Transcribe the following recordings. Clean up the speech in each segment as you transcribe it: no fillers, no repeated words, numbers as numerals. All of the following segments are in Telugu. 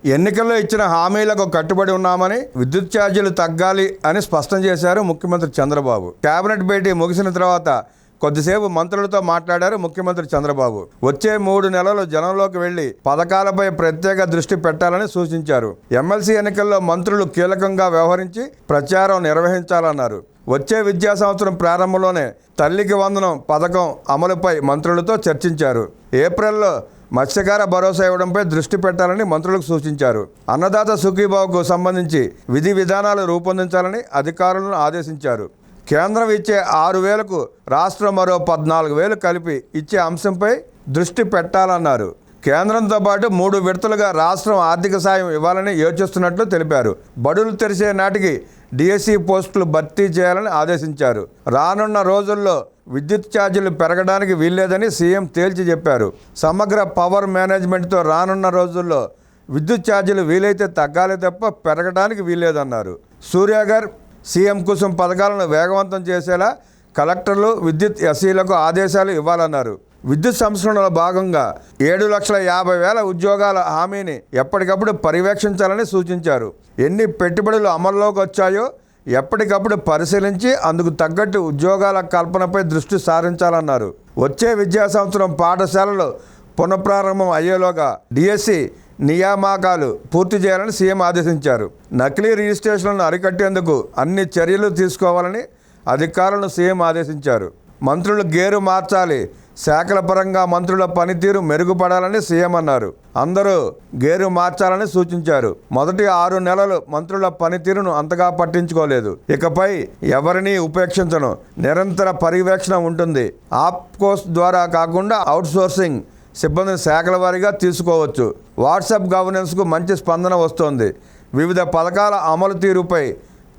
ఎన్నికల్లో ఇచ్చిన హామీలకు కట్టుబడి ఉన్నామని, విద్యుత్ ఛార్జీలు తగ్గాలి అని స్పష్టం చేశారు ముఖ్యమంత్రి చంద్రబాబు. కేబినెట్ భేటీ ముగిసిన తర్వాత కొద్దిసేపు మంత్రులతో మాట్లాడారు ముఖ్యమంత్రి చంద్రబాబు. వచ్చే 3 నెలలు జనంలోకి వెళ్లి పథకాలపై ప్రత్యేక దృష్టి పెట్టాలని సూచించారు. ఎమ్మెల్సీ ఎన్నికల్లో మంత్రులు కీలకంగా వ్యవహరించి ప్రచారం నిర్వహించాలన్నారు. వచ్చే విద్యా సంవత్సరం ప్రారంభంలోనే తల్లికి వందనం పథకం అమలుపై మంత్రులతో చర్చించారు. ఏప్రిల్లో మత్స్యకార భరోసా ఇవ్వడంపై దృష్టి పెట్టాలని మంత్రులకు సూచించారు. అన్నదాత సుఖీభావకు సంబంధించి విధి విధానాలు రూపొందించాలని అధికారులను ఆదేశించారు. కేంద్రం ఇచ్చే 6,000కు రాష్ట్రం మరో 14,000 కలిపి ఇచ్చే అంశంపై దృష్టి పెట్టాలన్నారు. కేంద్రంతో పాటు 3 విడతలుగా రాష్ట్రం ఆర్థిక సాయం ఇవ్వాలని యోచిస్తున్నట్లు తెలిపారు. బడులు తెరిచే నాటికి డిఎస్సి పోస్టులు భర్తీ చేయాలని ఆదేశించారు. రానున్న రోజుల్లో విద్యుత్ ఛార్జీలు పెరగడానికి వీల్లేదని సీఎం తేల్చి చెప్పారు. సమగ్ర పవర్ మేనేజ్మెంట్తో రానున్న రోజుల్లో విద్యుత్ ఛార్జీలు వీలైతే తగ్గాలి తప్ప పెరగడానికి వీల్లేదన్నారు. సూర్యాగర్, సీఎం కుసుమ్ పథకాలను వేగవంతం చేసేలా కలెక్టర్లు, విద్యుత్ ఎస్సీలకు ఆదేశాలు ఇవ్వాలన్నారు. విద్యుత్ సంస్కరణలో భాగంగా 7,50,000 ఉద్యోగాల హామీని ఎప్పటికప్పుడు పర్యవేక్షించాలని సూచించారు. ఎన్ని పెట్టుబడులు అమల్లోకి వచ్చాయో ఎప్పటికప్పుడు పరిశీలించి అందుకు తగ్గట్టు ఉద్యోగాల కల్పనపై దృష్టి సారించాలన్నారు. వచ్చే విద్యా సంవత్సరం పాఠశాలలు పునఃప్రారంభం అయ్యేలోగా డిఎస్సి నియామకాలు పూర్తి చేయాలని సీఎం ఆదేశించారు. నకిలీ రిజిస్ట్రేషన్లను అరికట్టేందుకు అన్ని చర్యలు తీసుకోవాలని అధికారులను సీఎం ఆదేశించారు. మంత్రులు గేరు మార్చాలి, శాఖల పరంగా మంత్రుల పనితీరు మెరుగుపడాలని సీఎం అన్నారు. అందరూ గేరు మార్చాలని సూచించారు. మొదటి 6 నెలలు మంత్రుల పనితీరును అంతగా పట్టించుకోలేదు. ఇకపై ఎవరినీ ఉపేక్షించను, నిరంతర పర్యవేక్షణ ఉంటుంది. ఆప్కోస్ ద్వారా కాకుండా అవుట్సోర్సింగ్ సిబ్బందిని శాఖల వారీగా తీసుకోవచ్చు. వాట్సాప్ గవర్నెన్స్కు మంచి స్పందన వస్తోంది. వివిధ పథకాల అమలు తీరుపై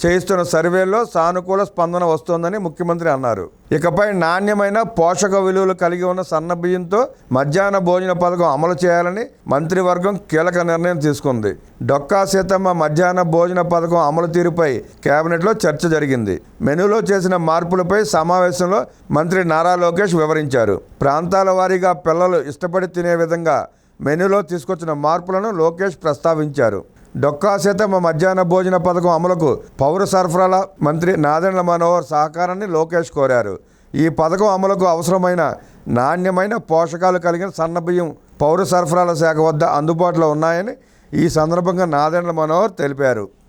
చేయిస్తున్న సర్వేల్లో సానుకూల స్పందన వస్తోందని ముఖ్యమంత్రి అన్నారు. ఇకపై నాణ్యమైన పోషక విలువలు కలిగి ఉన్న సన్న బియ్యంతో మధ్యాహ్న భోజన పథకం అమలు చేయాలని మంత్రివర్గం కీలక నిర్ణయం తీసుకుంది. డొక్కా సీతమ్మ మధ్యాహ్న భోజన పథకం అమలు తీరుపై కేబినెట్లో చర్చ జరిగింది. మెనూలో చేసిన మార్పులపై సమావేశంలో మంత్రి నారా లోకేష్ వివరించారు. ప్రాంతాల వారీగా పిల్లలు ఇష్టపడి తినే విధంగా మెనూలో తీసుకొచ్చిన మార్పులను లోకేష్ ప్రస్తావించారు. డొక్కా సీతమ్మ మధ్యాహ్న భోజన పథకం అమలుకు పౌర సరఫరాల మంత్రి నాదెండ్ల మనోహర్ సహకారాన్ని లోకేష్ కోరారు. ఈ పథకం అమలుకు అవసరమైన నాణ్యమైన పోషకాలు కలిగిన సన్నబియ్యం పౌర సరఫరాల శాఖ వద్ద అందుబాటులో ఉన్నాయని ఈ సందర్భంగా నాదెండ్ల మనోహర్ తెలిపారు.